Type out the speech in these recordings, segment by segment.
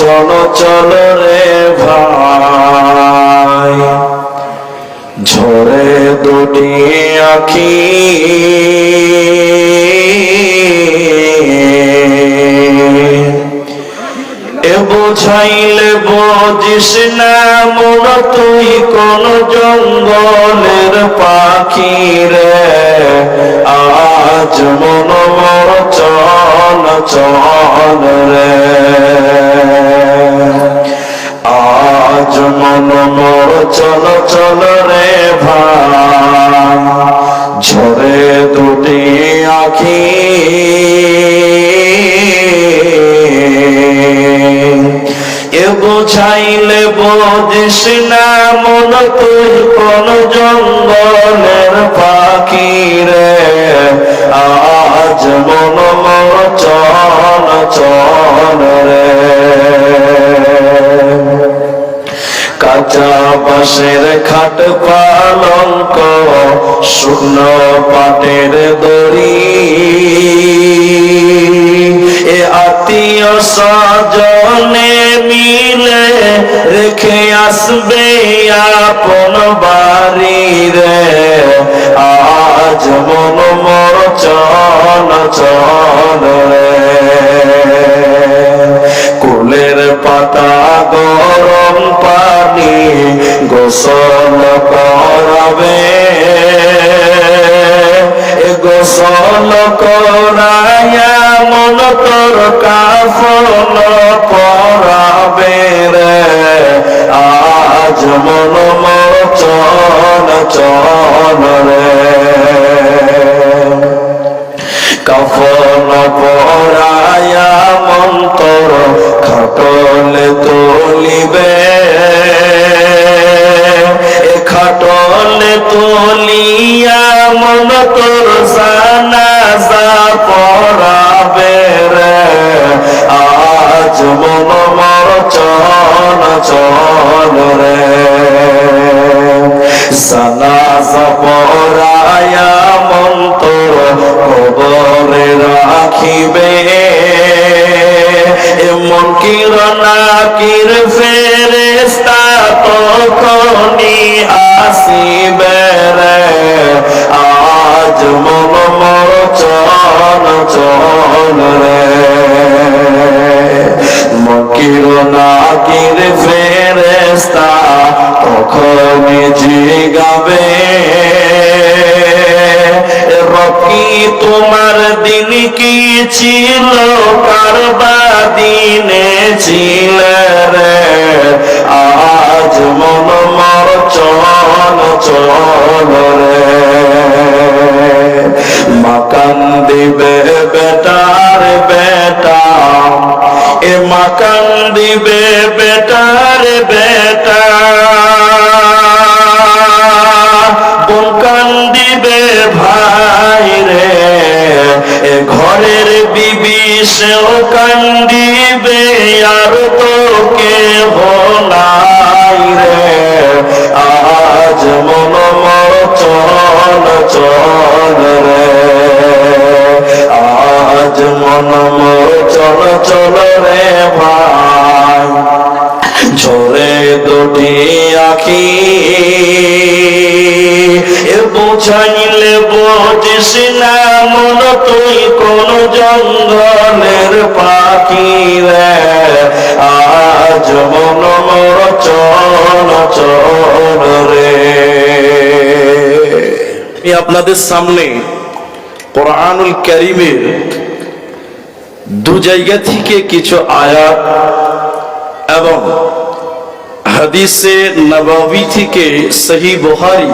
চলো চলো রে ভাই, ঝরে দুটি আঁখি এ বোঝাইলে বুঝিস না মোর তুই কোন জঙ্গলের পাখি রে। আজ মন মোর চল চল রে, আজ মন মোর চল চল রে ভাই, ঝরে দুটি আঁখি এ বোঝাইলে বুঝিস না মন তুই কোন জঙ্গলের পাখি রে। আজ মন মোর চল চল রে, কাঁচা বাঁশের খাট পালঙ্ক শুকনো পাটের দড়ি, এ আত্মীয় স্বজনে মিলে রেখে আসবে আপন বাড়ি রে। আজ মন মোর চল চল রে, কুলের পাতা গরম পানি গোসল করাবে, গোসল করায়া মন তোর কাফন পরাবে রে। আজ মন মোর চল চল রে, কাফন পরায়া মন তোর খাটলে তুলিবে, খাটলে তুলিয়া মন তোর জানাজা পড়াবে রে। আজ মন মোর চল চল রে, জানাজা পড়ায়া মন তোর কবরে রাখিবে, মুনকির নাকির ফেরেশতা তখনই আসিবে রে। আজ মন মোর চল চল রে, মুনকির নাকির ফেরেশতা তখনই জিগাবে, রকি তোমার দিন কি ছিল কারবা দিনে ছিল রে। আজ মন মোর চল চল রে, মাকান দিবে বেটার বেটা, এ মাকান দিবে বেটার বেটা, বোনকান দিবে ভাই রে, এ ঘরের বিবি সেও কান্দিবে আর তো কেহ নাই রে। আজ মন মোর চল চল রে, আজ মন মোর চল চল রে ভাই, ঝরে দুটি আঁখি এ বোঝাইলে বুঝিস না মন তুই কোন জঙ্গলের পাখি রে। আজ মন মোর চল চল রে। আমি আপনাদের সামনে কোরআনুল কারীমের দু জায়গা থেকে কিছু আয়াত এবং হাদিসে নববী থেকে সহিহ বুখারী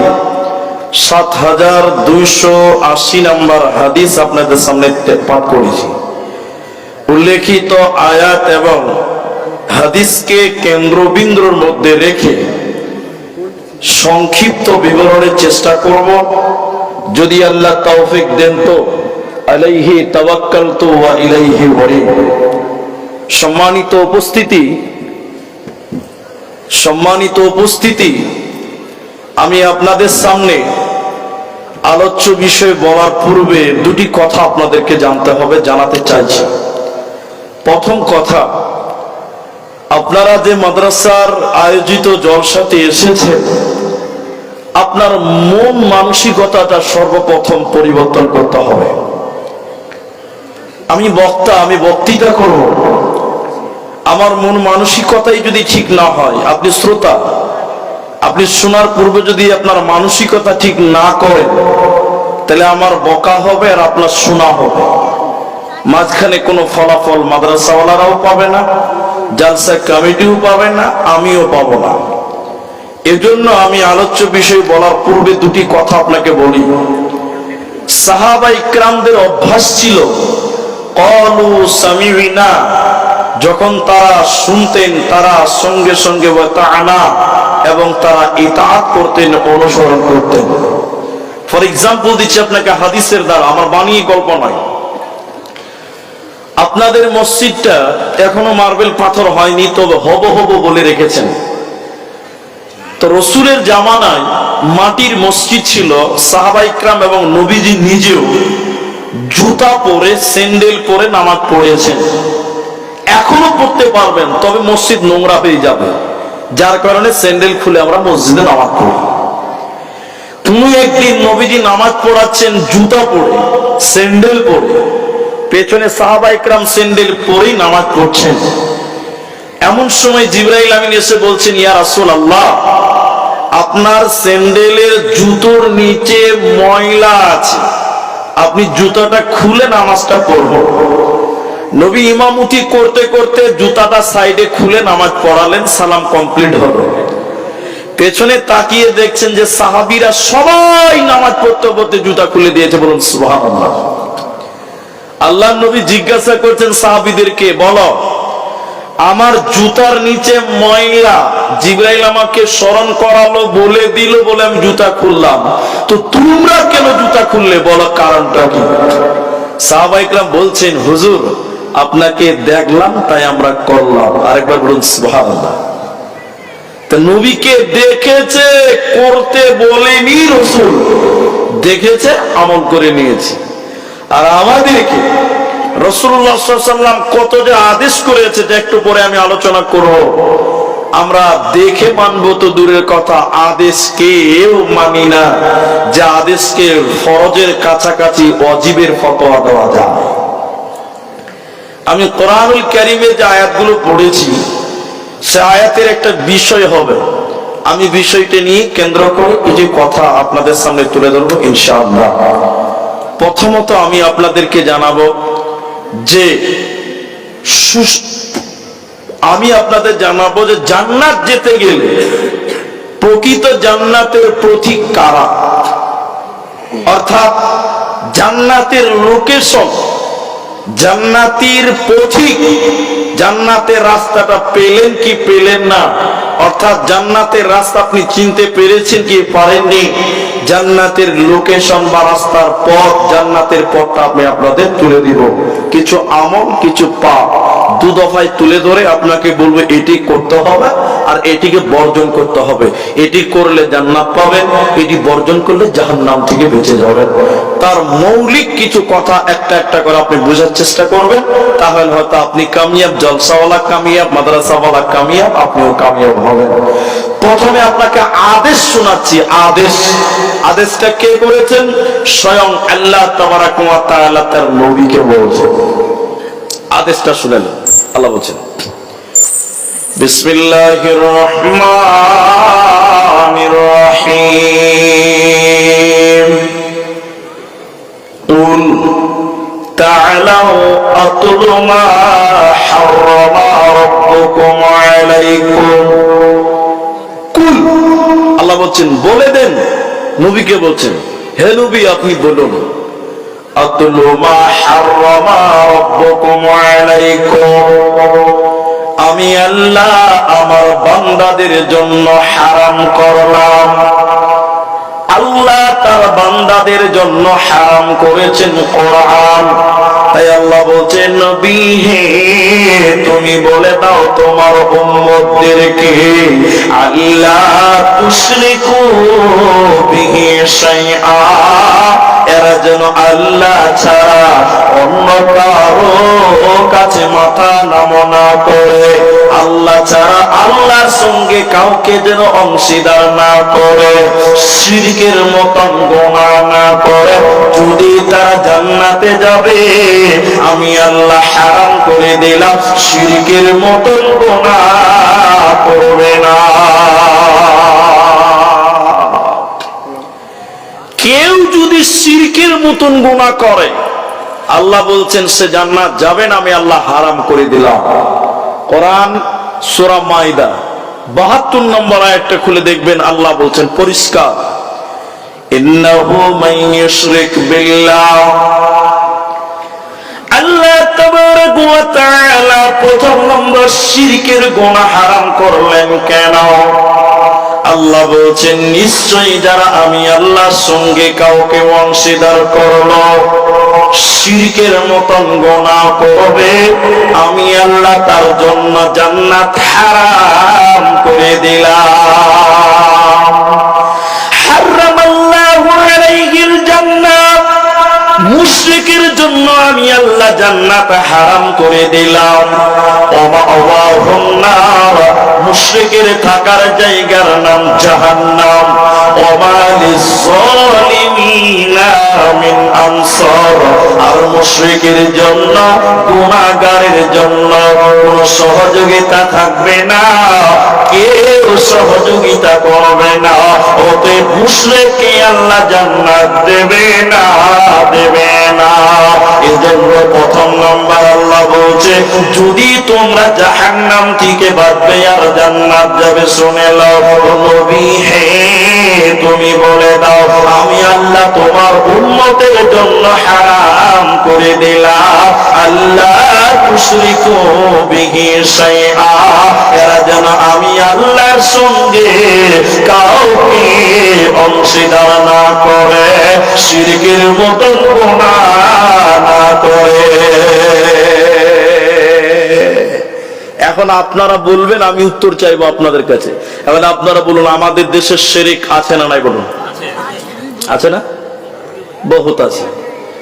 ৭২৮০ নম্বর হাদিস আপনাদের সামনে পাঠ করেছি। উল্লেখিত আয়াত এবং হাদিসকে কেন্দ্রবিন্দুর মধ্যে রেখে সংক্ষিপ্ত বিবরণের চেষ্টা করব, যদি আল্লাহ তৌফিক দেন তো। আলাইহি তাওয়াক্কালতু ওয়া ইলাইহি উনীব। সম্মানিত উপস্থিতি, আমি আপনাদের সামনে আলোচ্য বিষয় বলার পূর্বে দুটি কথা আপনাদেরকে জানতে হবে, জানাতে চাইছি। প্রথম কথা, আপনারা যে মাদ্রাসার আয়োজিত জলসাতে এসেছেন, আপনার মন মানসিকতাটা সর্বপ্রথম পরিবর্তন করতে হবে। আমি বক্তা, আমি বক্তৃতা করব, আমার মন মানসিকতাই যদি ঠিক না হয়, আপনি শ্রোতা, আপনি শোনার পূর্বে যদি আপনার মানসিকতা ঠিক না করেন, তাহলে আমার বকা হবে আর আপনার শোনা হবে, মাঝখানে কোনো ফলাফল মাদ্রাসাওয়ালারাও পাবে না, জালসা কমিটিও পাবে না, আমিও পাবো না। এজন্য আমি আলোচ্য বিষয় বলার পূর্বে দুটি কথা আপনাকে বলি। সাহাবা ইকরামদের অভ্যাস ছিল ক্বালু সামি'না, যখন তারা শুনতেন তারা সঙ্গে সঙ্গে ওয়াতা'না, এবং তারা ইতাআত করতেন, অনুসরণ করতেন। ফর এক্সাম্পল দিচ্ছি আপনাকে হাদিসের দ্বারা, আমার বানিয়ে গল্প নয়। আপনাদের মসজিদটা এখনো মার্বেল পাথর হয়নি, তবে হব হব বলে রেখেছেন। তো রসুলের জামানায় মাটির মসজিদ ছিল। সাহাবা ইকরাম এবং নবীজি নিজেও জুতা পরে, স্যান্ডেল পরে নামাজ পড়েছেন। এখনো পড়তে পারবেন, তবে মসজিদ নোংরা হয়ে যাবে, যার কারণে স্যান্ডেল খুলে আমরা মসজিদে নামাজ পড়ি। কোন একদিন নবীজি নামাজ পড়াচ্ছেন জুতা পরে, স্যান্ডেল পরে, পেছনে সাহাবা ইকরাম স্যান্ডেল পরেই নামাজ পড়ছেন। এমন সময় জিবরাইল আমিন এসে বলছেন, ইয়া রাসূলুল্লাহ, আপনার স্যান্ডেলের জুতোর নিচে ময়লা আছে, আপনি জুতাটা খুলে নামাজটা পড়ব। নবী ইমামতি করতে করতে জুতাটা সাইডে খুলে নামাজ পড়ালেন, সালাম কমপ্লিট হলো। পেছনে তাকিয়ে দেখছেন যে সাহাবীরা সবাই নামাজ পড়তে পড়তে জুতা খুলে দিয়েছে। বলুন সুবহানাল্লাহ। আল্লাহর নবী জিজ্ঞাসা করছেন সাহাবীদেরকে, বলো আমার জুতার নিচে ময়লা, জিবরাইল আমাকে স্মরণ করালো, বলে দিল বলে আমি জুতা খুললাম, তো তোমরা কেন জুতা খুললে, বলো কারণটা কি? সাহাবা ইকরাম বলছেন, হুজুর আপনাকে দেখলাম তাই আমরা করলাম। আরেকবার বলুন সুবহানাল্লাহ। তো নবীকে দেখেছে, করতে বলেনি রাসূল, দেখেছে আমল করে নিয়েছি। আর আমাদেরকে রাসূলুল্লাহ সাল্লাল্লাহু আলাইহি ওয়াসাল্লাম কত যে আদেশ করেছে, যে একটু পরে আমি আলোচনা করব, আমরা দেখে মানবো তো দূরের কথা, আদেশকেও মানি না, যে আদেশকে ফরজের কাছাকাছি ওয়াজিবের ফতোয়া দেওয়া যায়। আমি কোরআনুল কারীমে যে আয়াতগুলো পড়েছি, সে আয়াতের একটা বিষয় হবে, আমি বিষয়টা নিয়ে কেন্দ্র করে কিছু কথা আপনাদের সামনে তুলে ধরবো ইনশাআল্লাহ। প্রথমত আমি আপনাদেরকে জানাবো যে জান্নাত যেতে গেলে প্রকৃত জান্নাতের প্রতীক কারা, অর্থাৎ জান্নাতের লোকেশন, জান্নাতের পথিক, জান্নাতের রাস্তাটা পেলেন কি পেলেন না, অর্থাৎ জান্নাতের রাস্তা আপনি চিনতে পেরেছেন কি পারেননি, জান্নাতের লোকেশন বা রাস্তার পথ, জান্নাতের পথটা আমি আপনাদের তুলে দিব। কিছু আমল, কিছু পাপ দু দফায় তুলে ধরে আপনাকে বলবো এটি করতে হবে আর এটিকে বর্জন করতে হবে। এটি করলে জান্নাত পাবেন, এটি বর্জন করলে জাহান্নাম থেকে বেঁচে যাবেন। তার মৌলিক কিছু কথা একটা একটা করে আপনি বোঝার চেষ্টা করবেন, তাহলে হয়তো আপনি কামিয়াব, জলসাওয়ালা কামিয়াব, মাদ্রাসাওয়ালা কামিয়াব, আপনিও কামিয়াব হবেন। প্রথমে আপনাকে আদেশ শোনাচ্ছি। আদেশটা কে করেছেন? স্বয়ং আল্লাহ তাবারাকা ওয়া তাআলা তার নবীকে বলেছেন। আদেশটা শুনেন। আল্লাহ বলেন, বিসমিল্লাহির রহমানির রহিম, কুল তাআলাউ আতলু মা হাররামা রাব্বুকুম আলাইকুম। কুল, আল্লাহ বলছেন বলে দেন, নবীকে বলছেন, হে নবী আপনি বলুন, আতলু মা হাররামা রাব্বুকুম আলাইকুম, আমি আল্লাহ আমার বান্দাদের জন্য হারাম করলাম। আল্লাহ তার বান্দাদের জন্য হারাম করেছেন কোরআন। তাই আল্লাহ বলছেন, নবী হে তুমি বলে দাও তোমার উম্মতদেরকে, আল্লাহ তুশরিকু বিহি শাইআ, এরা যেন আল্লাহ ছাড়া অন্য কারো কাছে মাথা নত না করে। আল্লাহ ছাড়া আল্লাহর সঙ্গে কাউকে যেন অংশীদার না করে, শিরকের মতন গুনাহ না করে। যদি তারা জান্নাতে যাবে, আমি আল্লাহ হারাম করে দিলাম শিরকের মতন গুনাহ করবে না। কেউ যদি শিরকের মতন গুনাহ করে, আল্লাহ বলছেন সে জান্নাত যাবে না, আমি আল্লাহ হারাম করে দিলাম। কোরআন সূরা মাইদা 72 নম্বর আয়াতটা খুলে দেখবেন, আল্লাহ বলছেন পরিষ্কার, ইন্নাহু মান ইউশরিক বিল্লাহ। আল্লাহ তাবারক ওয়া তাআলা প্রথম নম্বর শিরকের গুনাহ হারাম করলেন কেন? আল্লাহ বলছেন নিশ্চয়ই যারা আমি আল্লাহর সঙ্গে কাউকে অংশীদার করলো, শিরকের মতন গুনাহ করবে, আমি আল্লাহ তার জন্য জান্নাত হারাম করে দিলাম। হারামাল্লাহু আলাইহিল জান্নাত, মুশরিকের জন্য আমি আল্লাহ জান্নাত হারাম করে দিলাম। ওয়ামাওয়াহুন নার, মুশরিকের থাকার জায়গার নাম জাহান্নাম। ওমা লিয-যালিমিনা মিন আনসার, আর মুশরিকের জন্য, গুনাহগারের জন্য কোনো সহযোগিতা থাকবে না, কেউ সহযোগিতা করবে না। ওতে মুশরিককে আল্লাহ জান্নাত দেবে না, দেবে না। এজন্য প্রথম নম্বর আল্লাহ বলছে যদি তোমরা জাহান্নাম থেকে বাঁচবে আর জান্নাত যাবে, শুনে নাও নবী হে, তুমি বলে দাও আমি আল্লাহ তোমার উম্মতের জন্য হারাম করে দিলাম আল্লাহ তুশরিকু বিহি শাইআ, এরা যেন আমি আল্লাহর সঙ্গে কাউকে অংশীদার না করে, শিরকের মতন গুনাহ না করে। এখন আপনারা বলবেন, আমি উত্তর চাইবো আপনাদের কাছে। এখন আপনারা বলুন আমাদের দেশের শিরক আছে না নাই? বলুন আছে না? বহুত আছে।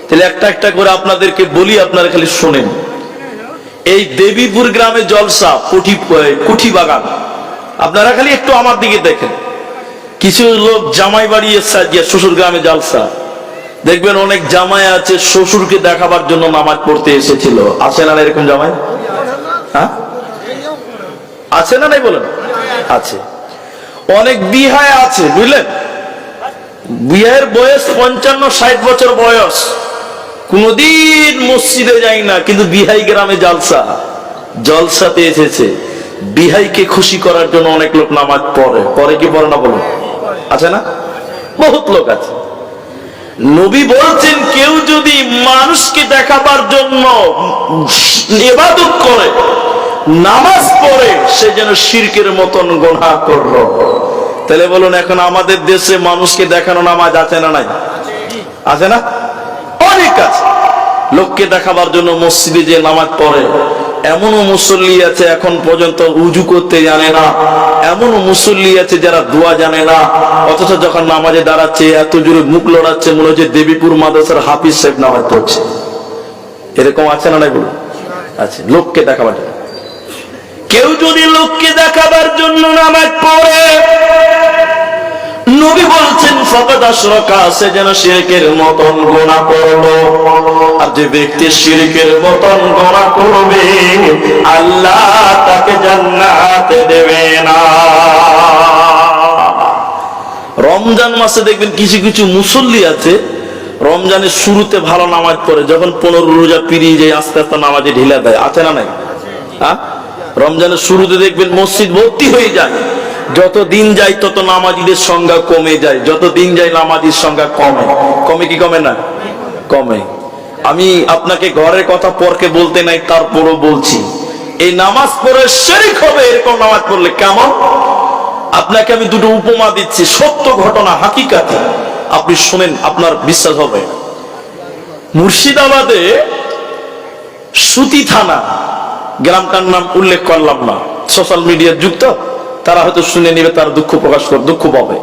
তাহলে একটা একটা করে আপনাদেরকে বলি, আপনারা খালি শোনেন। এই দেবীপুর গ্রামে জলসা, কুঠি বাগান, আপনারা খালি একটু আমার দিকে দেখেন। কিছু লোক জামাই বাড়ি এসে শ্বশুর গ্রামে জলসা, দেখবেন অনেক জামাই আছে শ্বশুরকে দেখাবার জন্য নামাজ পড়তে এসেছিল। আছে না এরকম জামাই? হ্যাঁ আছে না নাই? বলেন আছে। অনেক বিহায় আছে, বুঝলেন? বিয়ের বয়স 55-60 বছর বয়স, কোনদিন মসজিদে যাই না, কিন্তু বিহাই গ্রামে জলসাতে এসেছে। বিহাইকে খুশি করার জন্য অনেক লোক নামাজ পড়ে, পরে কি পড়ে না? বলুন আছে না? বহুত লোক আছে। নবী বলছেন কেউ যদি মানুষকে দেখাবার জন্য ইবাদত করে, নামাজ পড়ে, সে যেন শিরকের মতন গুনাহ করলো। তাহলে বলুন এখন আমাদের দেশে মানুষকে দেখানো নামাজ আছে না নাই? আছে না? অনেক আছে। লোককে দেখাবার জন্য মসজিদে যে নামাজ পড়ে, এমনও মুসল্লি আছে এখন পর্যন্ত উজু করতে জানে না, এমনও মুসল্লি আছে যারা দোয়া জানে না, অথচ যখন নামাজে দাঁড়াচ্ছে এত জোরে মুখ লড়াচ্ছে, মনে হচ্ছে দেবীপুর মাদ্রাসার হাফিজ সাহেব নামাজ পড়ছে। এরকম আছে না নাই? বলুন আছে। লোককে দেখাবার জন্য, কেউ যদি লোককে দেখাবার জন্য নামাজ পড়ে, নবী বলছেন ফাকাদ আশরাকা, সে যেন শিরকের মতন গুনাহ করলো। আর যে ব্যক্তি শিরকের মতন গুনাহ করবে, আল্লাহ তাকে জান্নাতে দেবে না। রমজান মাসে দেখবেন কিছু কিছু মুসল্লি আছে রমজানের শুরুতে ভালো নামাজ পড়ে, যখন 15 রোজা পেরিয়ে যায় আস্তে আস্তে নামাজে ঢিলা দেয়। আছে না নাই? হ্যাঁ, রমজানের শুরুতে দেখবেন মসজিদ ভর্তি হয়ে যায়, যত দিন যায় তত নামাজিদের সংখ্যা কমে যায়, যত দিন যায় নামাজির সংখ্যা কমে। কমে কি কমে না? কমে। আমি আপনাকে ঘরের কথা পরকে বলতে নাই, তারপরও বলছি, এই নামাজ পড়ে শিরক হবে এরকম নামাজ পড়লে কেমন? আপনাকে আমি দুটো উপমা দিচ্ছি, সত্য ঘটনা, হাকিকাত, আপনি শুনেন, আপনার বিশ্বাস হবে। মুর্শিদাবাদে সুতি থানা, গ্রামটার নাম উল্লেখ করলাম না, সোশ্যাল মিডিয়ার যুক্ত, তারা হয়তো শুনে নিবে, তার দুঃখ প্রকাশ করে দুঃখ পাবে।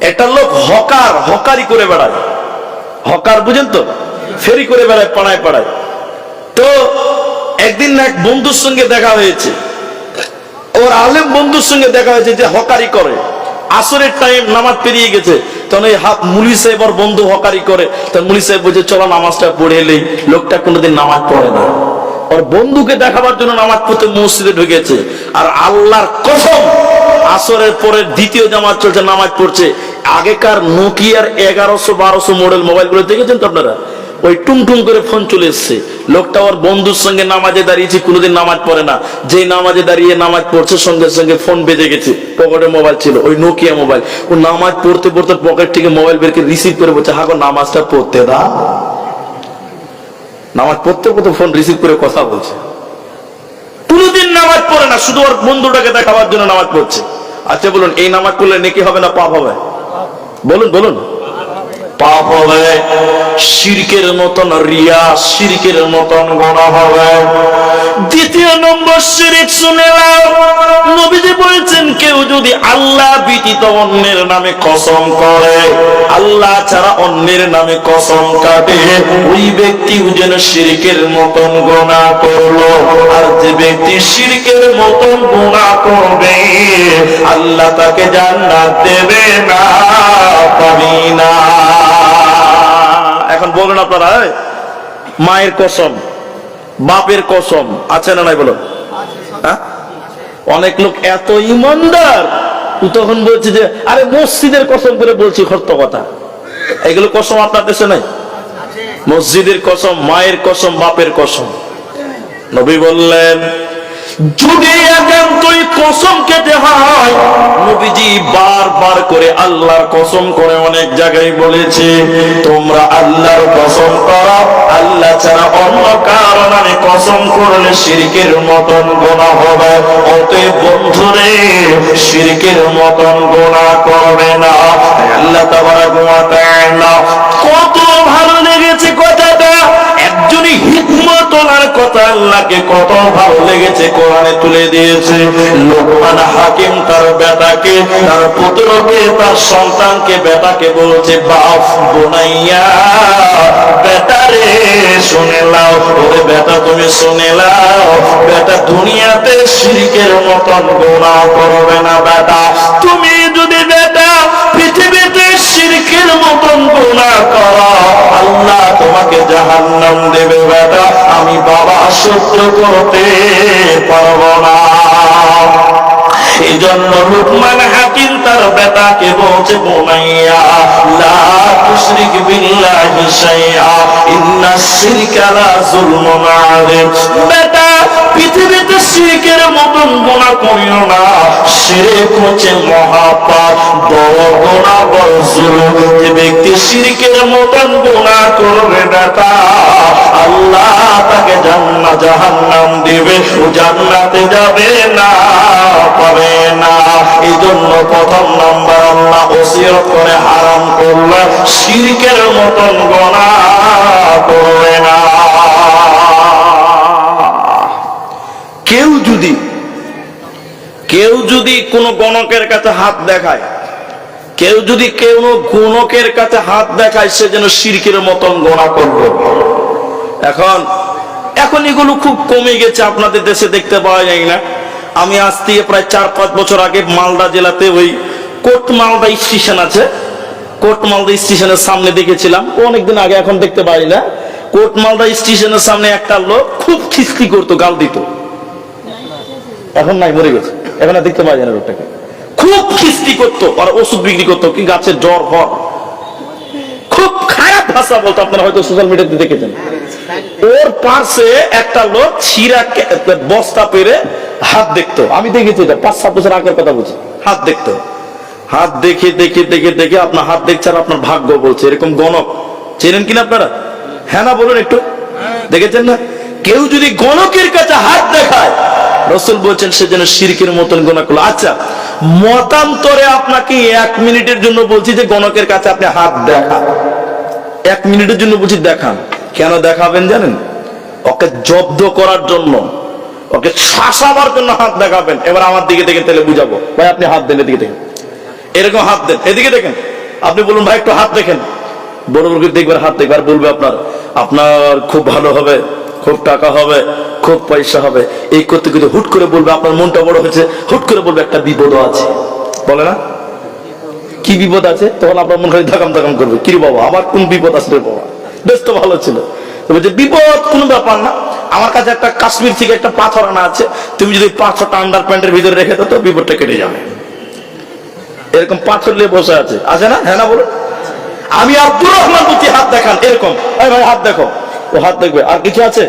একটা লোক হকারি করে বেড়ায়, হকার বুঝেন তো, ফেরি করে বেড়ায় পাড়ায় পাড়ায়। তো একদিন এক বন্ধুর সঙ্গে দেখা হয়েছে, ওর আলেম বন্ধুর সঙ্গে দেখা হয়েছে যে হকারি করে, আসরের টাইম নামাজ পেরিয়ে গেছে, তখন এই মুলি সাহেব ওর বন্ধু হকারি করে, তখন মুলি সাহেব বলছে চলো নামাজটা পড়ে এলেই। লোকটা কোনোদিন নামাজ পড়ে না, ওর বন্ধুকে দেখাবার জন্য নামাজ পড়তে মসজিদে ঢুকেছে। আর আল্লাহর কসম, আসরের পরে দ্বিতীয় জামাত চলছে, নামাজ পড়ছে। আগেকার নোকিয়ার 1100-1200 মডেল মোবাইল গুলো দেখেছেন তো আপনারা, ওই টুমটুম করে ফোন চলে এসছে। লোকটা ওর বন্ধুর সঙ্গে নামাজে দাঁড়িয়েছে, কোনোদিন নামাজ পড়ে না, যে নামাজে দাঁড়িয়ে নামাজ পড়ছে সঙ্গে সঙ্গে ফোন বেজে গেছে, পকেটে মোবাইল ছিল, ওই নোকিয়া মোবাইল। ও নামাজ পড়তে পড়তে পকেট থেকে মোবাইল বের করে রিসিভ করে বলছে, হাগো নামাজটা পড়তে দা। নামাজ পড়তে পড়তে ফোন রিসিভ করে কথা বলছে, কোনোদিন নামাজ পড়ে না, শুধু ওর বন্ধুটাকে দেখাবার জন্য নামাজ পড়ছে। আচ্ছা বলুন, এই নামাজ পড়লে নেকি হবে না পাপ হবে? বলুন বলুন, পাপ হবে। শিরকের মতন রিয়া, শিরকের মতন গুনাহ হবে। দ্বিতীয় নম্বর শিরক শুনে নাও, নবীজি বলেছেন কেউ যদি আল্লাহ ব্যতীত অন্যের নামে কসম করে, আল্লাহ ছাড়া অন্যের নামে কসম কাটে, ওই ব্যক্তিও যেন শিরকের মতন গুনাহ করলো। আর যে ব্যক্তি শিরকের মতন গুনাহ করবে, আল্লাহ তাকে জান্নাত দেবে না, পাবি না। এখন বলুন আপনারা, মায়ের কসম, বাপের কসম আছে না নাই বলো? অনেক লোক এত ইমানদার, তখন বলছে যে আরে মসজিদের কসম করে বলছি সত্য কথা। এগুলো কসম আপনার দেশে নাই? মসজিদের কসম, মায়ের কসম, বাপের কসম। নবী বললেন যদি একান্তই কসম খেতে হয়, নবীজি বারবার করে আল্লাহর কসম করে অনেক জায়গায় বলেছে তোমরা আল্লাহর কসম করো, আল্লাহ ছাড়া অন্য কারো নামে কসম করলে শিরকের মতন গুনাহ হবে। অতএব বন্ধুরে, শিরকের মতন গুনাহ করবে না। আল্লাহ তাবারাক ওয়া তাআলা কত ভালো লেগেছে কথাটা, একজনই হিকমত ওনার কথা আল্লাহকে কত ভালো লেগেছে, কোরআনে তুলে দিয়েছে। লোকমান হাকিম তার বেটাকে, তার পুত্রকে, তার সন্তানকে, বেটাকে বলছে বাপ বোনাইয়া, বেটারে শুনে নাও, ওরে বেটা তুমি শুনে নাও, বেটা দুনিয়াতে শিরকের মতন গুনাহ করবে না। বেটা তুমি যদি বেটা পৃথিবীতে শিরকের মতন গুনাহ করো, আল্লাহ তোমাকে জাহান্নাম দেবে। বেটা আমি বাবা সহ্য করতে পারবো না। এই জন্য লুকমান হাকিম তার বেটাকে বলছে বোনাইয়া লা তুশরিক বিল্লাহি শাইআ ইন্নাশ শিরকা লা যুলমুন আযীম। বেটা পৃথিবীতে শিরকের মতন গুনাহ করিও না, শিরক হচ্ছে মহাপাপ, বড় গুনাহ, বড় জুলুম। যে ব্যক্তি শিরকের মতন গুনাহ করবে বেটা, আল্লাহ তাকে জাহান্নাম দিবে, ও জান্নাতে যাবে না, পাবে না। এই জন্য প্রথম নাম্বার আল্লাহ ওসিয়ত করে হারাম করলে শিরকের মতন গুনাহ করবে না। কেউ যদি কোন গণকের কাছে হাত দেখায়, কেউ যদি কোন গণকের কাছে হাত দেখায়, সে যেন শিরকের মতন গুনাহ করবে। এখন এগুলো খুব কমে গেছে, আপনাদের দেশে দেখতে পাওয়া যায় না। আমি আজ থেকে প্রায় 4-5 বছর আগে মালদা জেলাতে ওই কোট মালদা স্টেশন আছে, কোট মালদা স্টেশনের সামনে দেখেছিলাম, অনেকদিন আগে, এখন দেখতে পাই না। কোট মালদা স্টেশনের সামনে একটা লোক খুব খিস্তি করতো, গাল দিত, এখন নাই, মরে গেছে, এখন আর দেখতে পাওয়া যায় না। লোকটাকে খুব খিস্তি করতো, আর ওষুধ বিক্রি করতো, কি গাছের জ্বর হয়, খুব খারাপ ভাষা বলতো, আপনারা হয়তো সোশ্যাল মিডিয়াতে দেখেছেন। ওর পাশে একটা লোক ছিঁড়া বস্তা পেরে হাত দেখতো, আমি দেখেছি, এটা 5-7 বছর আগের কথা বলছি। হাত দেখতো, হাত দেখে দেখে দেখে দেখে আপনার হাত দেখছে আর আপনার ভাগ্য বলছে। এরকম গণক চেনেন কিনা আপনারা? হ্যাঁ না বলুন একটু, দেখেছেন না? কেউ যদি গণকের কাছে হাত দেখায়, রাসূল বলছেন সে যেন শিরকের মতন গুনাহ করলো। আচ্ছা, মতান্তরে আপনাকে 1 মিনিটের জন্য বলছি যে গণকের কাছে আপনি হাত দেখান, 1 মিনিটের জন্য বলছি দেখান। কেন দেখাবেন জানেন? ওকে জব্দ করার জন্য, ওকে শাসাবার জন্য হাত দেখাবেন। এবার আমার দিকে দেখেন, তাহলে বুঝাবো। ভাই আপনি হাত দেন, এদিকে দেখেন, এরকম হাত দেন, এদিকে দেখেন। আপনি বলুন ভাই একটু হাত দেখেন, বড় বড় দেখবার হাত দেখবার, বলবে আপনার খুব ভালো হবে, খুব টাকা হবে, খুব পয়সা হবে, এই করতে করতে হুট করে বলবে আপনার মনটা বড় হয়েছে, হুট করে বলবে একটা বিপদ আছে, বলে না কি বিপদ আছে? তখন আপনার মন খালি ধাকাম ধাকাম করবে, কি রে বাবা আমার কোন বিপদ আছে রে বাবা, বেশ তো ভালো ছিল। বলছে বিপদ কোনো ব্যাপার না, আমার কাছে একটা কাশ্মীর থেকে একটা পাথর আনা আছে, তুমি যদি পাথরটা আন্ডার প্যান্টের ভিতরে রেখে দাও তো বিপদটা কেটে যাবে। এরকম পাথর নিয়ে বসে আছে না? হ্যাঁ না বলো। আমি আব্দুর রহমান প্রতি হাত দেখান, এরকম ভাই হাত দেখো, ও হাত দেখবে, আর কিছু আছে?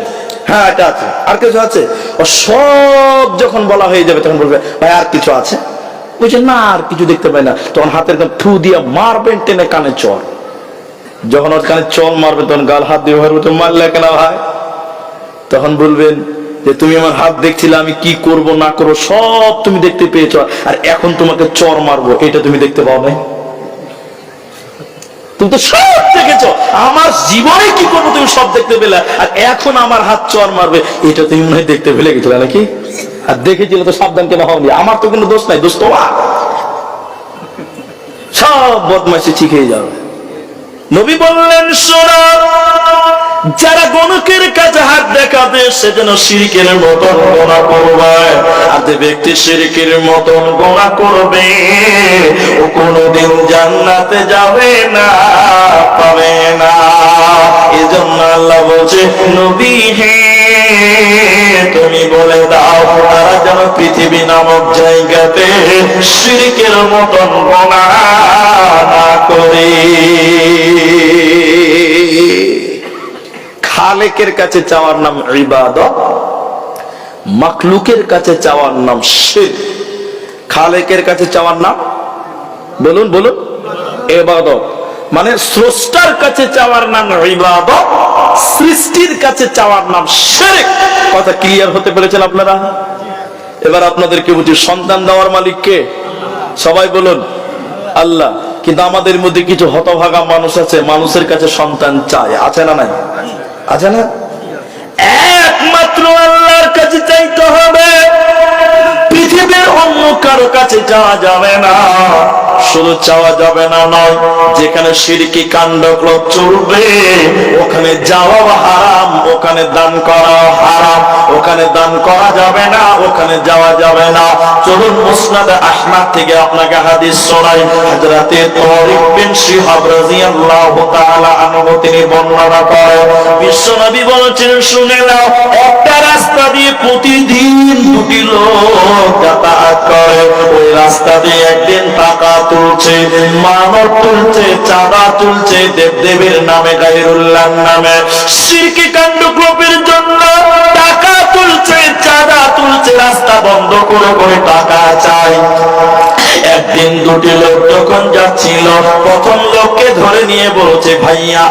হ্যাঁ এটা আছে, আর কিছু আছে? ও সব যখন বলা হয়ে যাবে তখন বলবে ভাই আর কিছু আছে? বলছে না আর কিছু দেখতে পাই না। তখন হাতের থু দিয়ে মারবেন টেনে কানে চর, যখন ওর কানে চল মারবেন তখন গাল হাত দিয়ে মারলে কেন ভাই? তখন বলবেন যে তুমি আমার হাত দেখছিলে, আমি কি করব না করবো সব তুমি দেখতে পেয়েছ, আর এখন তোমাকে চর মারবো এটা তুমি দেখতে পাও নাই? তুমি তো সব দেখেছ, আমার জীবনে কি করবো তুমি সব দেখতে পেলে, আর এখন আমার হাত চর মারবে এটা তুমি মনে হয় দেখতে পেলে গেছিলে নাকি? আর দেখেছিল তো সাবধান কেন হওনি? আমার তো কোনো দোষ নাই, দোষ তোমার। সব বদমাইশি ঠিক হয়ে যাবে। নবী বললেন শোনো, যারা গণকের কাছে হাত দেখাবে সে যেন শিরকের মতন গোনা করবে, আর যে ব্যক্তি শিরকের মতন গোনা করবে ও কোনদিন জান্নাতে যাবে না, পাবে না। এজন্য আল্লাহ বলছে নবী হে তুমি বলে দাও তারা যেন পৃথিবী নামক জায়গাতে শিরকের মতন গোনা না করে। খালেকের কাছে চাওয়ার নাম ইবাদত, মাখলুকের কাছে চাওয়ার নাম শিরক। খালেকের কাছে চাওয়ার নাম বলুন বলুন ইবাদত, মানে স্রষ্টার কাছে চাওয়ার নাম ইবাদত, সৃষ্টির কাছে চাওয়ার নাম শিরক। কথা ক্লিয়ার হতে পেরেছেন আপনারা? এবার আপনাদেরকে বুঝি সন্তান দেওয়ার মালিক কে? সবাই বলুন আল্লাহ। কিন্তু আমাদের মধ্যে কিছু হতভাগা মানুষ আছে, মানুষের কাছে সন্তান চায়, আছে না নাই? আছে না? একমাত্র আল্লাহর কাছে চাইতে হবে, পৃথিবীর অন্য কারো কাছে যাওয়া যাবে না। শুধু চাওয়া যাবে না নয়, যেখানে শিরকি কাণ্ডক্রম চলবে ওখানে যাওয়া হারাম, ওখানে দান করা হারাম, ওখানে দান করা যাবে না, ওখানে যাওয়া যাবে না। চলুন মুসনাদ আহমদ থেকে আপনাকে হাদিস শোনাই। হযরতে তারিক বিন শিহাব রাদিয়াল্লাহু তাআলা আনহু তিনি বর্ণনা করেন, বিশ্বনবী বলেছেন শুনে নাও, একটা রাস্তা দিয়ে প্রতিদিন দুটি লোক যাতায়াত করে, ওই রাস্তা দিয়ে একদিন টাকা তুলছে, মানব তুলছে, চাঁদা তুলছে দেবদেবীর নামে, গায়রুল্লাহর নামে, শিরকি কাণ্ডক্রমের জন্য টাকা তুলছে, চাঁদা তুলছে, রাস্তা বন্ধ করে করে টাকা চাই। একদিন দুটি লোক যখন যাচ্ছিল, প্রথম লোককে ধরে নিয়ে বলছে ভাইয়া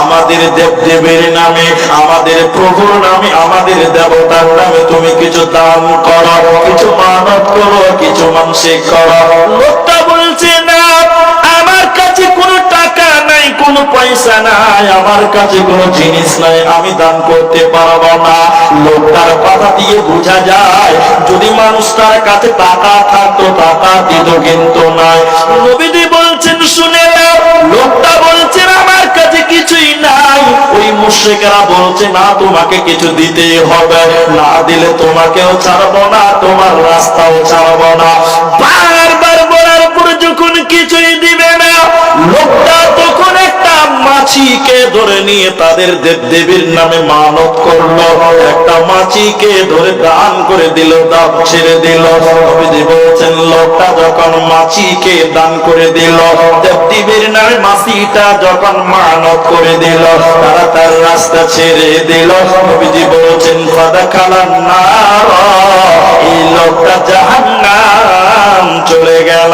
আমাদের দেবদেবীর নামে, আমাদের প্রভুর নামে, আমাদের দেবতার নামে তুমি কিছু দান করো, কিছু মানত করো, কিছু মানসিক করো। লোকটা বলছে না, আমার কাছে কোনো টাকা নাই, কোনো পয়সা নাই, আমার কাছে কোনো জিনিস নাই, আমি দান করতে পারবো না। লোকটার কথা দিয়ে বোঝা যায় যদি মানুষটার কাছে টাকা থাকতো টাকা দিত, কিন্তু নাই। নবীজি বলছেন শুনে নাও, লোকটা বলছে আমার কাছে কিছুই নাই। ওই মুশরিকরা বলছে না তোমাকে কিছু দিতেই হবে, না দিলে তোমাকেও ছাড়বো না, তোমার রাস্তাও ছাড়বো না। বারবার বলার পর যখন কিছুই দিবে না, লোকটা তখন একটা মাছিকে ধরে নিয়ে তাদের দেবদেবীর নামে মানত করলো, একটা মাছিকে ধরে দান করে দিল, দাম ছেড়ে দিল। নবীজি বলছেন লোকটা যখন মাছিকে দান করে দিল, দেবদেবীর নামে মাছিটা যখন মানত করে দিল, তারা তার রাস্তা ছেড়ে দিল। নবীজি বলছেন ফাদাখালান নার, এই লোকটা জাহান্নাম চলে গেল।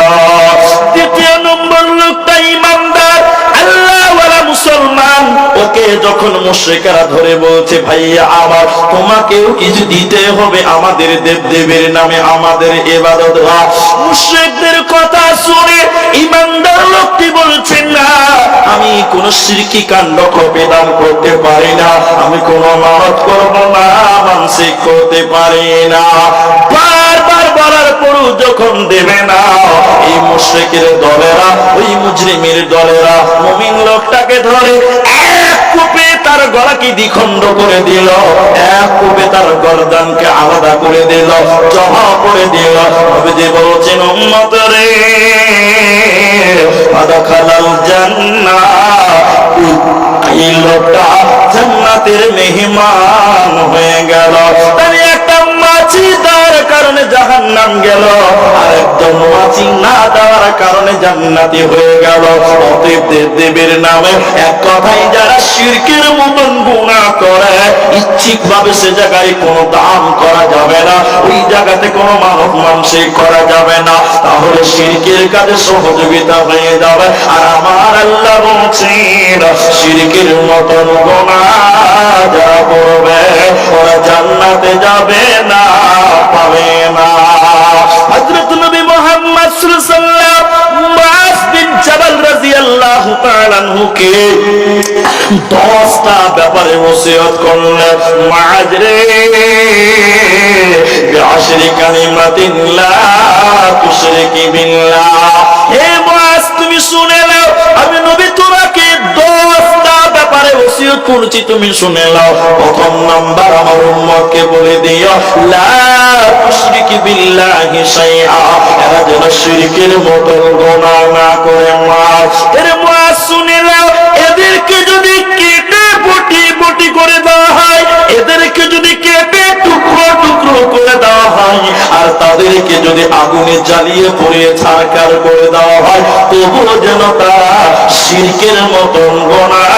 দ্বিতীয় নম্বর লোকটা ইমানদার, আল্লাহওয়ালা মুসলমান, ওকে যখন মুশরিকরা ধরে বলছে ভাইয়া আমার তোমাকেও কিছু দিতে হবে আমাদের দেবদেবীর নামে, আমাদের ইবাদত। মুশরিকদের কথা শুনে ইমানদার লোকটি বলছেন না, আমি কোন শিরকি কাণ্ড দান করতে পারি না, আমি কোন মানত করব না, মানসিক করতে পারি না। বারবার বলার পরও যখন দেবে না, এই মুশরিকের দলেরা, ওই মুজরিমের দলেরা মুমিন লোকটাকে ধরে এক কোপে তার গলাকে দ্বিখণ্ড করে দিল, এক কোপে তার গর্দানকে আলাদা করে দিল, জমা করে দিল। নবীজি বলছেন, উম্মত রে, আদাখালাল জান্নাহ, এই লোকটা জান্নাতের মেহমান হয়ে গেল। তাহলে একটা মাছি দেওয়ার কারণে জাহান্নাম গেল, আর একজন মাছি না দেওয়ার কারণে জান্নাতি হয়ে গেল। অতএব দেবের নামে এক কথাই যারা শিরকের মতন গুনাহ করে, ইচ্ছিক ভাবে সে জায়গায় কোনো দান করা যাবে না, ওই জায়গাতে কোনো মানব মানসিক করা যাবে না, তাহলে শিরকের কাজে সহযোগিতা হয়ে যাবে। আর আমার আল্লাহ বলছেন, শিরকের মতন গুনাহ যারা করবে ওরা জান্নাতে যাবে না, পাবে না। হযরত নবী মুহাম্মদ সাল্লাল্লাহু আলাইহি ওয়াসাল্লাম মুআজ বিন জাবাল রাদিয়াল্লাহু তাআলা আনহুকে 10টা ব্যাপারে ওসিয়ত করলেন। মুআজ রে, বিআশরি কালিমাতিন লা তুশরিকি বিল্লাহ, হে মুআজ তুমি শুনে নাও, আমি নবী তোমাকে 10টা ব্যাপারে ওসিয়ত করছি, তুমি শুনে নাও। প্রথম নাম্বার, আমার উম্মতকে বলে দিও, লা তুশরিকি বিল্লাহি শাইআ, এরা যেন শিরকের মতো গুনাহ না করে। মুআজ, এর মুআজ শুনে নাও, এদেরকে যদি কেটে বটি করে দেওয়া হয়, এদেরকে যদি কেটে টুকরো টুকরো করে দেওয়া হয়, আর তাদেরকে যদি আগুনে জ্বালিয়ে পুড়িয়ে ছারখার করে দেওয়া হয়, তবুও যেন তারা শিরকের মতন গুনাহ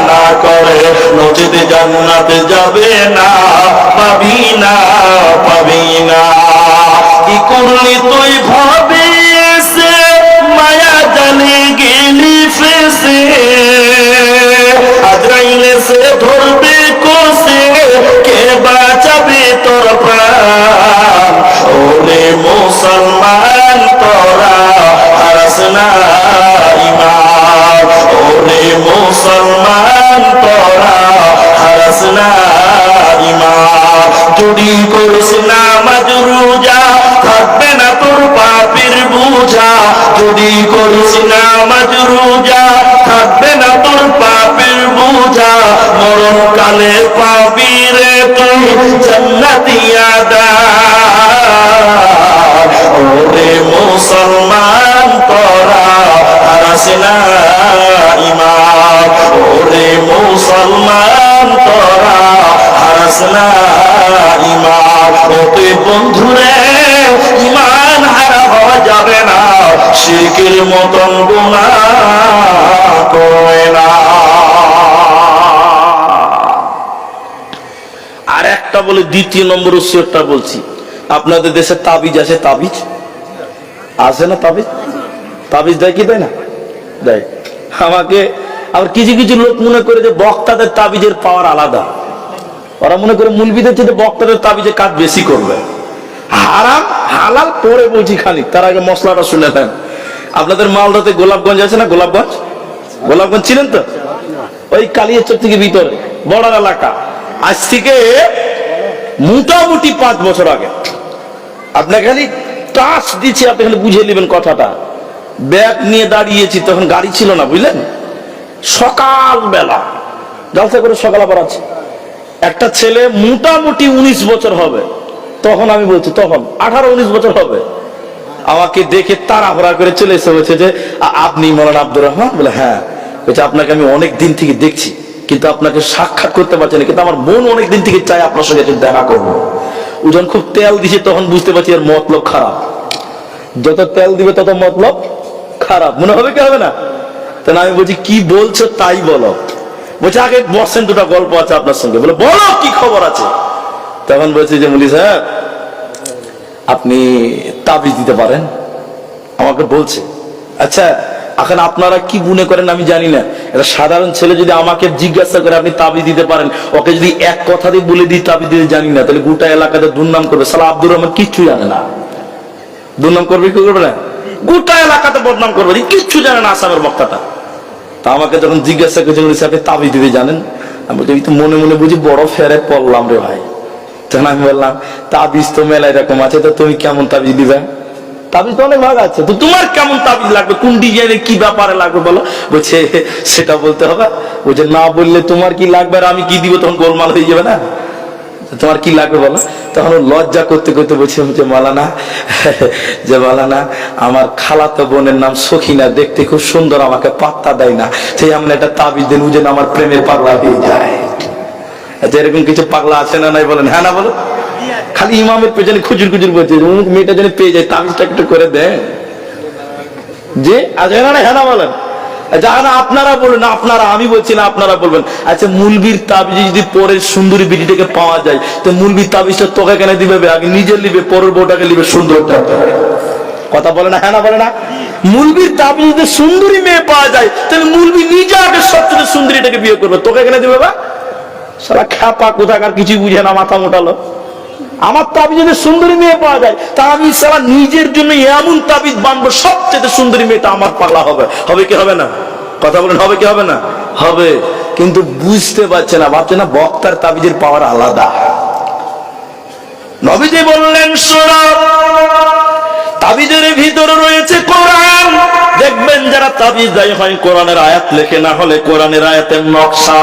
না করে, নচেতে জান্নাতে যাবে না, পাবি না, পাবি না। কি করলি তুই ভাবে এসে, মায়া জালে গেলি ফেসে, আজরাইলে সে ধরবে কোসে, কে বাঁচাবে তোর প্রাণ। ওরে মুসলমান তোরা হারাস না ঈমান, ওরে মুসলমান তোরা হারাস না ঈমান। যদি করিস নামাজ রোজা, থাকবে না তোর পাপের বোঝা। যদি করিস নামাজ রোজা, থাকবে না তোর পাপের বোঝা। মরণকালে পাবি রে তুই জান্নাতি আদার। ওরে মুসলমান তোরা হারাস না ঈমান, ওরে মুসলমান তোরা হারাস না ঈমান। ওতে বন্ধুরে, ঈমান হারা হওয়া যাবে না, শিরকের মতন গুনাহ করবে না। আর একটা বলে, দ্বিতীয় নম্বর ওসিয়তটা বলছি, আপনাদের দেশে তাবিজ আছে, তাবিজ আছে না? তাবিজ দেয় কি দেয় না? দেয়। আমাকে আবার কিছু কিছু লোক মনে করে যে বক্তাদের তাবিজের পাওয়ার আলাদা, ওরা মনে করে মুলবিদের চেয়ে বক্তাদের তাবিজের কাজ বেশি করবে। হারাম হালাল পরে বলছি খানিক, তার আগে মশলাটা শুনে নেন। আপনাদের মালদাতে গোলাপগঞ্জ আছে না? গোলাপগঞ্জ ছিলেন তো? ওই কালিয়াচক থেকে ভিতরে বর্ডার এলাকা। আজ থেকে মোটামুটি 5 বছর আগে, আপনার খালি টাচ দিচ্ছি, আপনি খালি বুঝে নেবেন কথাটা। ব্যাগ নিয়ে দাঁড়িয়েছি, তখন গাড়ি ছিল না, বুঝলেন? সকালবেলা জলসা করে সকাল আবার আছে, একটা ছেলে মোটামুটি 19 বছর হবে, তখন আমি বলছি তখন 18-19 বছর হবে, আমাকে দেখে তাড়াহুড়া করে চলে এসে বলছে যে আপনি মৌলানা আব্দুর রহমান? বলে হ্যাঁ। বলছে আপনাকে আমি অনেক দিন থেকে দেখছি, কিন্তু আপনাকে সাক্ষাৎ করতে পারছি না, কিন্তু আমার মন অনেক দিন থেকে চাই আপনার সঙ্গে দেখা করবো। ও যখন খুব তেল দিছে তখন বুঝতে পারছি এর মতলব খারাপ। যত তেল দিবে তত মতলব খারাপ, মনে হবে কি হবে না? তাহলে আমি বলছি কি বলছো তাই বলো। বলছে আগে বসেন, দুটো গল্প আছে আপনার সঙ্গে। বলে বলো কি খবর আছে? তখন বলছি যে মুলি সাহেব, আপনি তাবিজ দিতে পারেন? আমাকে বলছে আচ্ছা এখন আপনারা কি মনে করেন আমি জানি না, এটা সাধারণ ছেলে যদি আমাকে জিজ্ঞাসা করে আপনি তাবিজ দিতে পারেন, ওকে যদি এক কথা দিয়ে বলে দিই তাবিজ দিতে জানি না, তাহলে গোটা এলাকাতে দুর্নাম করবে, সালা আব্দুর রহমান কিচ্ছু জানে না। দুর্নাম করবে কি করবে না? গোটা এলাকাতে বদনাম করবে, কিচ্ছু জানে না আসামের বক্তাটা। তা আমাকে যখন জিজ্ঞাসা করেছে আপনি তাবিজ দিতে জানেন, আমি বলছি তো মনে মনে বুঝি বড় ফেরে পড়লাম রে ভাই। তখন আমি বললাম তাবিজ তো মেলা এরকম আছে, তো তুমি কেমন তাবিজ দিবে? তাবিজ তো অনেক ভাগ আছে, তো তোমার কেমন তাবিজ লাগবে, কোন ডিজাইনের, কি ব্যাপারে লাগবে বলো। বলছে সেটা বলতে হবে। বলছে না বললে তোমার কি লাগবে আর আমি কি দিব, তখন গোলমাল হয়ে যাবে না। তোমার কি লাগবে বলো। তখন লজ্জা করতে করতে বলছে যে মাওলানা, যে মাওলানা আমার খালাতো বোনের নাম সখিনা, দেখতে খুব সুন্দর, আমাকে পাত্তা দেয় না, সেই আমি একটা তাবিজ দেন, যেন আমার প্রেমের পাগলা হয়ে যায়। আচ্ছা এরকম কিছু পাগলা আছে না নাই বলেন, হ্যাঁ না বলো। খালি ইমামের পেছনে খুচুর খুচুর বলছে, মেয়েটা যেন পেয়ে যায়, তাবিজটা একটু করে দেন। যে আছে না, হ্যাঁ না বলেন। যারা আপনারা বলুন, আপনারা, আমি বলছি না, আপনারা বলবেন। আচ্ছা মুলবির তাবিজ যদি পরের সুন্দরী বিটিটাকে পাওয়া যায়, তো মুলবির তাবিজটা তোকে কেন দিবে, আগে নিজে নিবে, পরের বউটাকে নিবে সুন্দরটা। কথা বলে না, হ্যাঁ না বলে না। মুলবির তাবিজ যদি সুন্দরী মেয়ে পাওয়া যায়, তাহলে মুলবি নিজে আগে সবচেয়ে সুন্দরীটাকে বিয়ে করবে, তোকে কেন দিবে বা। সারা খ্যাপা কোথাকার, কিছুই বুঝে না, মাথা মোটালো। আমার তাবিজ যদি সুন্দরী মেয়ে পাওয়া যায়, তা আমি সারা নিজের জন্য এমন তাবিজ বানবো, সবচেয়ে সুন্দরী মেয়েটা আমার পাগলা হবে। হবে কি হবে না? কথা বলেন, হবে কি হবে না? হবে। কিন্তু বুঝতে পারছে না, ভাবছে না বক্তার তাবিজের পাওয়ার আলাদা। নবীজি বললেন শোনো, তাবিজের ভিতরে রয়েছে কোরআন। দেখবেন যারা তাবিজ দেয় হয় কোরআনের আয়াত লেখে, না হলে কোরআনের আয়াতের নকশা।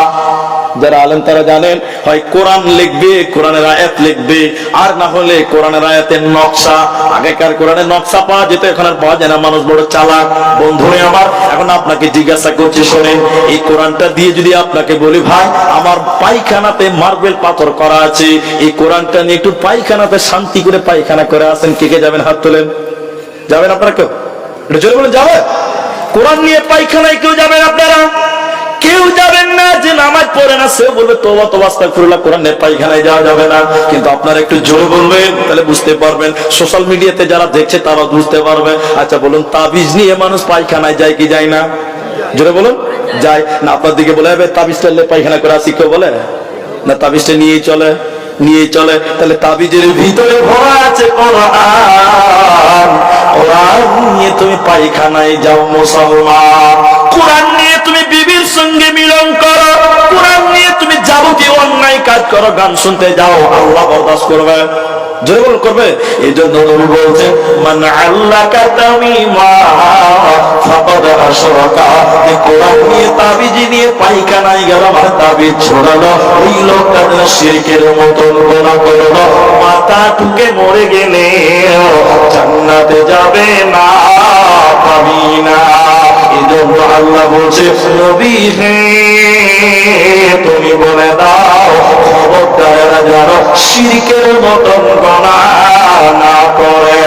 যারা আলেম তারা জানেন, হয় কোরআন লিখবে, কোরআনের আয়াত লিখবে, আর না হলে কোরআনের আয়াতের নকশা। আগেকার কোরআনের নকশা পাওয়া যেত, এখন আর পাওয়া যায় না, মানুষ বড় চালাক। বন্ধুরে আমার, এখন আপনাকে জিজ্ঞাসা করছি শোনেন, এই কোরআনটা দিয়ে যদি আপনাকে বলি ভাই আমার পায়খানাতে মার্বেল পাথর করা আছে, এই কোরআনটা নিয়ে একটু পায়খানাতে শান্তি করে পায়খানা করে আসেন, কে কে যাবেন? হাত তোলেন। যাবেন আপনারা কেউ? একটু জোরে বলেন, যাবেন? কোরআন নিয়ে পায়খানায় কেউ যাবেন আপনারা? কেউ যাবেন না। যে নামাজ পড়ে না সেও বলবে তওবা তওবা আস্তাগফিরুল্লাহ, কোরআনের পায়খানায় যাওয়া যাবে না। কিন্তু আপনারা একটু জোরে বলবেন, তাহলে বুঝতে পারবেন। সোশ্যাল মিডিয়াতে যারা দেখছে তারা বুঝতে পারবে। আচ্ছা বলুন, তাবিজ নিয়ে মানুষ পায়খানায় যায় কি যায় না? জোরে বলুন, যায় না? আপনার দিকে বলে তাবিজটা পায়খানা করে আসি, কেউ বলে না? তাবিজটা নিয়েই চলে, নিয়েই চলে। তাহলে তাবিজের ভিতরে ভরা আছে কোরআন। কোরআন নিয়ে তুমি পায়খানায় যাও মুসলমান, কোরআন নিয়ে তুমি বিবির সঙ্গে মিলন করো, কোরআন নিয়ে তুমি যাবতীয় অন্যায় কাজ করো, গান শুনতে যাও, আল্লাহ বরদাস্ত করবে? জোরে বলুন, করবে? এই জন্য নবী বলছেন মান আল্লাকা তামিমা ফাকাদ আশরাকা। এই কোরআন নিয়ে তাবিজ নিয়ে পায়খানায় গেল, মানে তাবিজ ছড়ালো, ওই লোকটা যেন শিরকের মতন গুনাহ করলো, মাথা ঠুকে মরে গেলে জান্নাতে যাবে না, পাবি না। এই জন্য আল্লাহ বলছে নবী হে তুমি বলে দাও, খবরদার যেন শিরকের মতন গুনাহ না করে।